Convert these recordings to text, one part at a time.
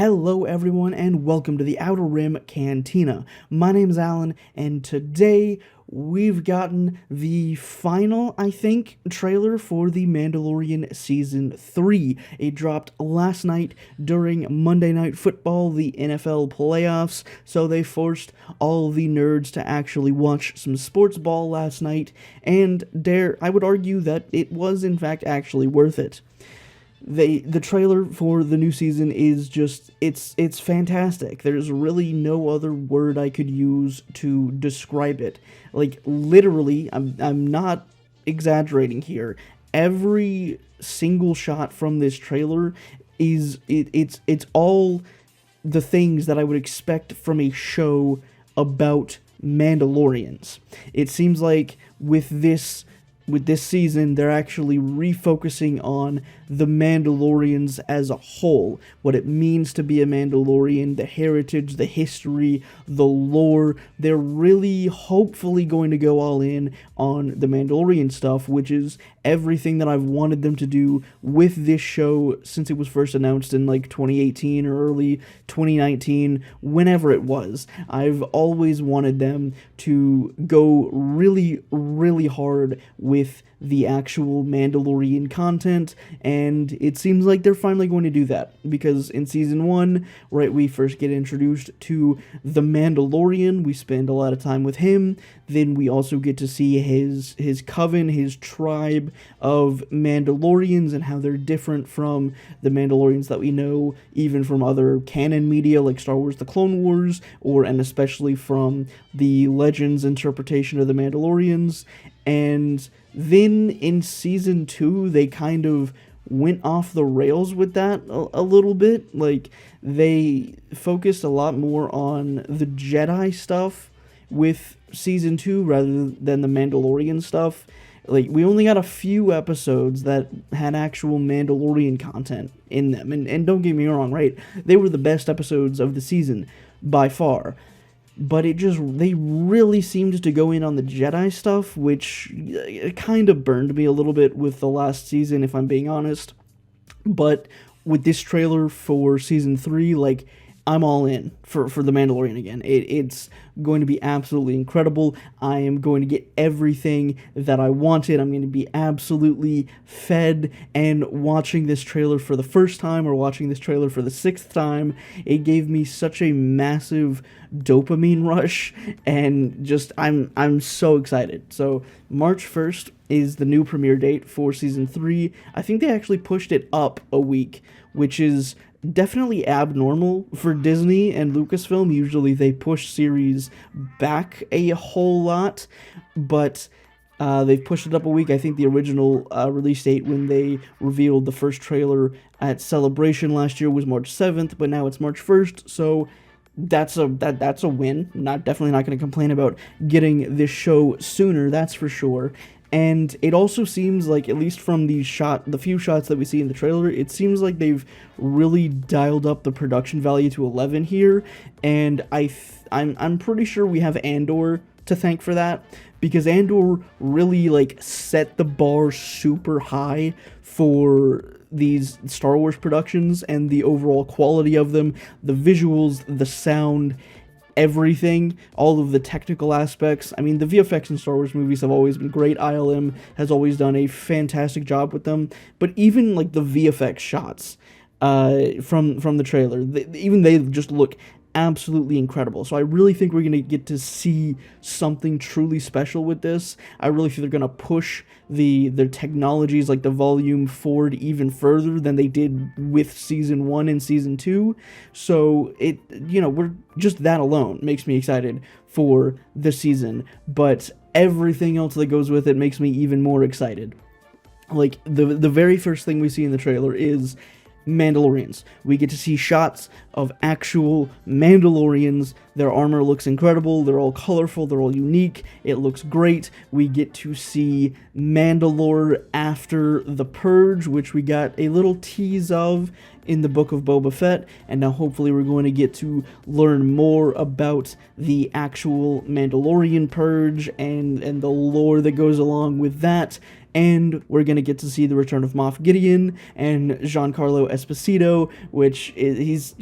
Hello everyone and welcome to the Outer Rim Cantina. My name's Alan and today we've gotten the final, trailer for the Mandalorian Season 3. It dropped last night during Monday Night Football, the NFL playoffs, so they forced all the nerds to actually watch some sports ball last night, and I would argue that it was in fact actually worth it. The trailer for the new season is just, it's fantastic. There's really no other word I could use to describe it. Like, literally, I'm not exaggerating here. Every single shot from this trailer it's all the things that I would expect from a show about Mandalorians. It seems like with this season, they're actually refocusing on the Mandalorians as a whole. What it means to be a Mandalorian, the heritage, the history, the lore. They're really hopefully going to go all in on the Mandalorian stuff, which is everything that I've wanted them to do with this show since it was first announced in like 2018 or early 2019, whenever it was. I've always wanted them to go really, really hard with the actual Mandalorian content, and it seems like they're finally going to do that, because in Season 1, right, we first get introduced to the Mandalorian, we spend a lot of time with him, then we also get to see his coven, his tribe of Mandalorians, and how they're different from the Mandalorians that we know, even from other canon media like Star Wars The Clone Wars, and especially from the Legends interpretation of the Mandalorians. And then in Season 2, they kind of went off the rails with that a little bit. Like, they focused a lot more on the Jedi stuff with Season 2 rather than the Mandalorian stuff. Like, we only got a few episodes that had actual Mandalorian content in them. And don't get me wrong, right? They were the best episodes of the season by far. But they really seemed to go in on the Jedi stuff, which kind of burned me a little bit with the last season, if I'm being honest. But with this trailer for Season 3, like, I'm all in for The Mandalorian again. It's going to be absolutely incredible. I am going to get everything that I wanted. I'm going to be absolutely fed, and watching this trailer for the first time, or watching this trailer for the sixth time, it gave me such a massive dopamine rush, and just, I'm so excited. So, March 1st is the new premiere date for Season 3. I think they actually pushed it up a week, which is definitely abnormal for Disney and Lucasfilm. Usually they push series back a whole lot, but they've pushed it up a week. I think the original release date when they revealed the first trailer at Celebration last year was March 7th, but now it's March 1st, so that's a win. Definitely not going to complain about getting this show sooner, that's for sure. And it also seems like, at least from the few shots that we see in the trailer, it seems like they've really dialed up the production value to 11 here, and I'm pretty sure we have Andor to thank for that, because Andor really, like, set the bar super high for these Star Wars productions, and the overall quality of them, the visuals, the sound, everything, all of the technical aspects. I mean, the VFX in Star Wars movies have always been great. ILM has always done a fantastic job with them, but even, like, the VFX shots from the trailer, even they just look absolutely incredible. So I really think we're going to get to see something truly special with this. I really think they're going to push the technologies, like the volume, forward even further than they did with Season 1 and Season 2. So we're just, that alone makes me excited for the season, but everything else that goes with it makes me even more excited. Like, the very first thing we see in the trailer is Mandalorians. We get to see shots of actual Mandalorians. Their armor looks incredible. They're all colorful. They're all unique. It looks great. We get to see Mandalore after the Purge, which we got a little tease of in the Book of Boba Fett, and now hopefully we're going to get to learn more about the actual Mandalorian Purge and the lore that goes along with that. And we're going to get to see the return of Moff Gideon and Giancarlo Esposito, which he's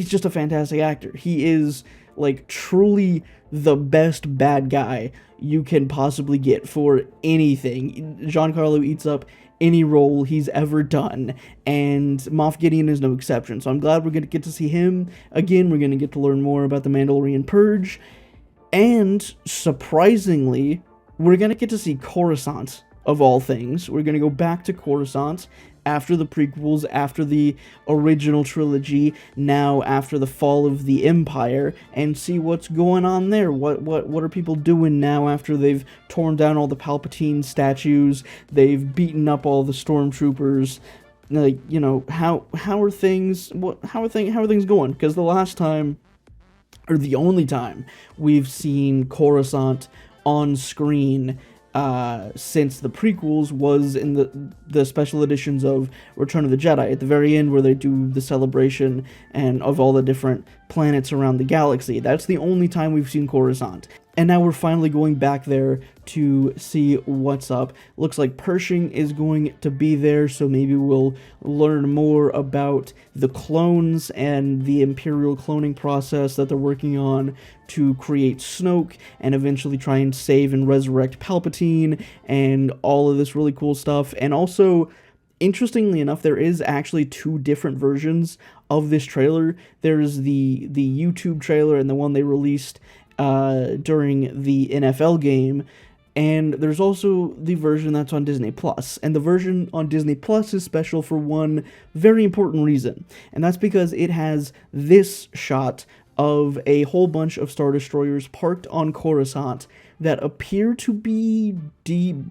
just a fantastic actor. He is, like, truly the best bad guy you can possibly get for anything. Giancarlo eats up any role he's ever done, and Moff Gideon is no exception. So I'm glad we're going to get to see him again. We're going to get to learn more about the Mandalorian Purge, and surprisingly, we're going to get to see Coruscant, of all things. We're going to go back to Coruscant after the prequels, after the original trilogy, now after the fall of the Empire, and see what's going on there. What are people doing now after they've torn down all the Palpatine statues, they've beaten up all the stormtroopers? Like, how are things going? Because the last time, or the only time, we've seen Coruscant on screen since the prequels was in the special editions of Return of the Jedi, at the very end where they do the celebration and of all the different planets around the galaxy. That's the only time we've seen Coruscant. And now we're finally going back there to see what's up. Looks like Pershing is going to be there, so maybe we'll learn more about the clones and the Imperial cloning process that they're working on to create Snoke and eventually try and save and resurrect Palpatine and all of this really cool stuff. And also, interestingly enough, there is actually two different versions of this trailer. There's the YouTube trailer and the one they released during the NFL game, and there's also the version that's on Disney Plus. And the version on Disney Plus is special for one very important reason, and that's because it has this shot of a whole bunch of Star Destroyers parked on Coruscant that appear to be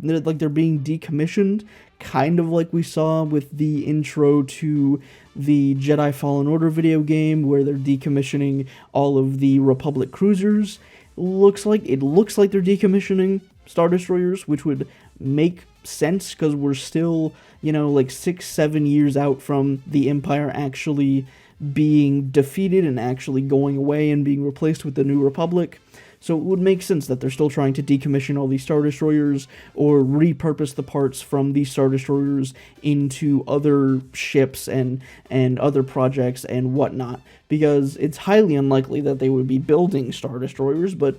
like they're being decommissioned, kind of like we saw with the intro to the Jedi Fallen Order video game, where they're decommissioning all of the Republic cruisers. It looks like they're decommissioning Star Destroyers, which would make sense because we're still, like 6-7 years out from the Empire actually being defeated and actually going away and being replaced with the New Republic. So it would make sense that they're still trying to decommission all these Star Destroyers or repurpose the parts from these Star Destroyers into other ships and other projects and whatnot, because it's highly unlikely that they would be building Star Destroyers, but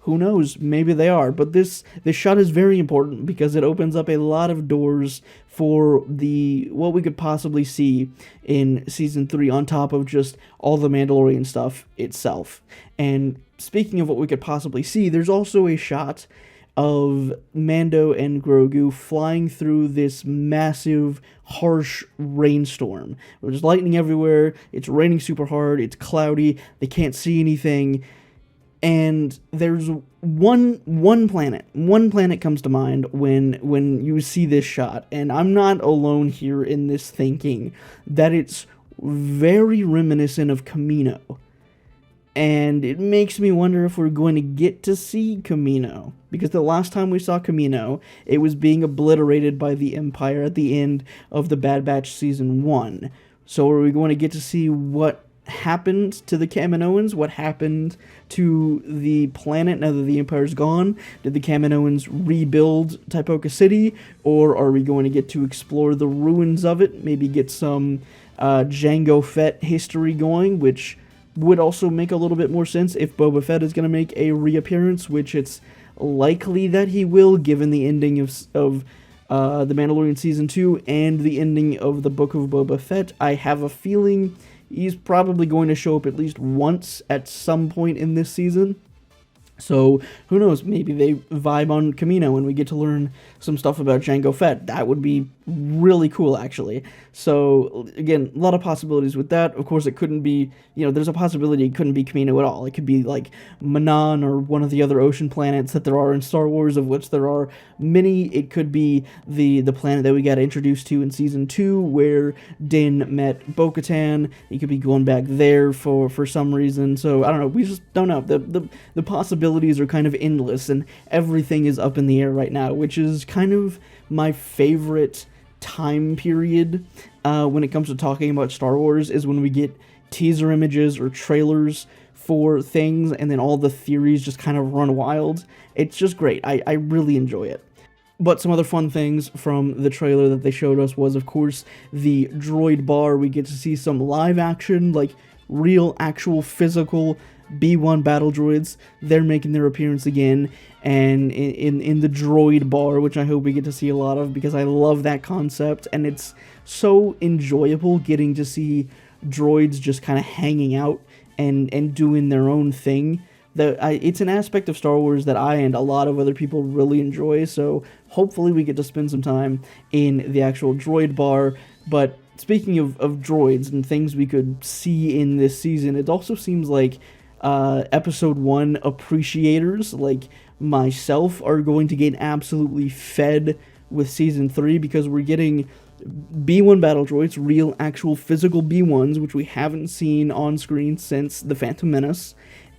who knows, maybe they are. But this shot is very important because it opens up a lot of doors for what we could possibly see in Season 3 on top of just all the Mandalorian stuff itself. And speaking of what we could possibly see, there's also a shot of Mando and Grogu flying through this massive, harsh rainstorm. There's lightning everywhere, it's raining super hard, it's cloudy, they can't see anything. And there's one planet comes to mind when you see this shot, and I'm not alone here in this thinking that it's very reminiscent of Kamino. And it makes me wonder if we're going to get to see Kamino, because the last time we saw Kamino, it was being obliterated by the Empire at the end of the Bad Batch Season 1. So are we going to get to see what happened to the Kaminoans? What happened to the planet now that the Empire's gone? Did the Kaminoans rebuild Typoka City? Or are we going to get to explore the ruins of it? Maybe get some Jango Fett history going, which would also make a little bit more sense if Boba Fett is going to make a reappearance, which it's likely that he will, given the ending of The Mandalorian Season 2 and the ending of the Book of Boba Fett. I have a feeling he's probably going to show up at least once at some point in this season. So, who knows, maybe they vibe on Kamino and we get to learn some stuff about Jango Fett. That would be really cool, actually. So, again, a lot of possibilities with that. Of course, it couldn't be, there's a possibility it couldn't be Kamino at all. It could be, like, Manan or one of the other ocean planets that there are in Star Wars, of which there are many. It could be the planet that we got introduced to in Season 2, where Din met Bo-Katan. He could be going back there for some reason. So, I don't know. We just don't know. The possibilities are kind of endless, and everything is up in the air right now, which is kind of my favorite time period when it comes to talking about Star Wars, is when we get teaser images or trailers for things and then all the theories just kind of run wild. It's just great. I really enjoy it. But some other fun things from the trailer that they showed us was, of course, the droid bar. We get to see some live action, like real, actual, physical B1 battle droids. They're making their appearance again, and in the droid bar, which I hope we get to see a lot of, because I love that concept, and it's so enjoyable getting to see droids just kind of hanging out and doing their own thing. It's an aspect of Star Wars that I and a lot of other people really enjoy, so hopefully we get to spend some time in the actual droid bar. But speaking of droids and things we could see in this season, it also seems like Episode 1 appreciators like myself are going to get absolutely fed with Season 3, because we're getting B1 battle droids, real, actual, physical B1s, which we haven't seen on screen since The Phantom Menace.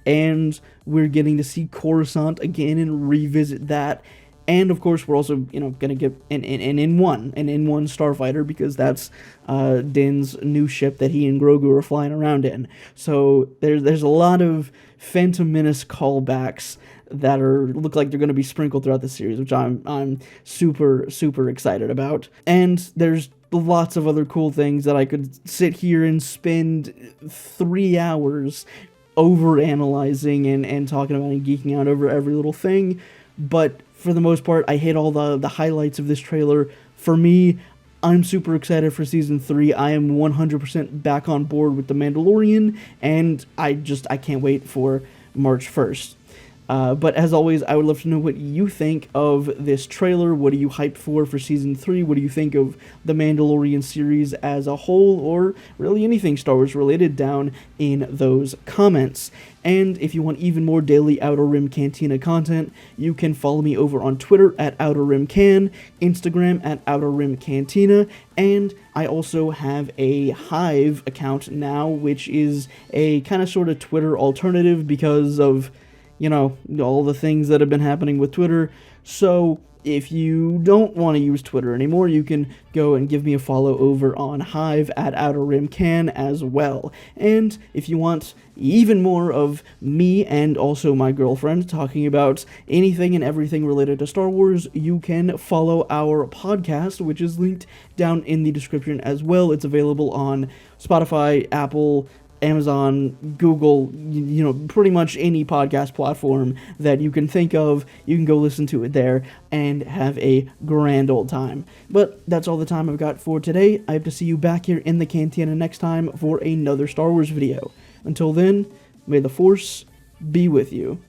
And we're getting to see Coruscant again and revisit that. And of course, we're also, going to get an N1 starfighter, because that's Din's new ship that he and Grogu are flying around in. So there's a lot of Phantom Menace callbacks that look like they're going to be sprinkled throughout the series, which I'm super, super excited about. And there's lots of other cool things that I could sit here and spend 3 hours over-analyzing and talking about and geeking out over every little thing. But for the most part, I hit all the highlights of this trailer. For me, I'm super excited for Season 3. I am 100% back on board with The Mandalorian, and I can't wait for March 1st. But as always, I would love to know what you think of this trailer. What are you hyped for Season 3? What do you think of the Mandalorian series as a whole, or really anything Star Wars related, down in those comments. And if you want even more daily Outer Rim Cantina content, you can follow me over on Twitter at Outer Rim Can, Instagram at Outer Rim Cantina, and I also have a Hive account now, which is a kind of sort of Twitter alternative because of all the things that have been happening with Twitter. So if you don't want to use Twitter anymore, you can go and give me a follow over on Hive at Outer Rim Can as well. And if you want even more of me and also my girlfriend talking about anything and everything related to Star Wars, you can follow our podcast, which is linked down in the description as well. It's available on Spotify, Apple, Amazon, Google, pretty much any podcast platform that you can think of. You can go listen to it there and have a grand old time. But that's all the time I've got for today. I hope to see you back here in the Cantina next time for another Star Wars video. Until then, may the Force be with you.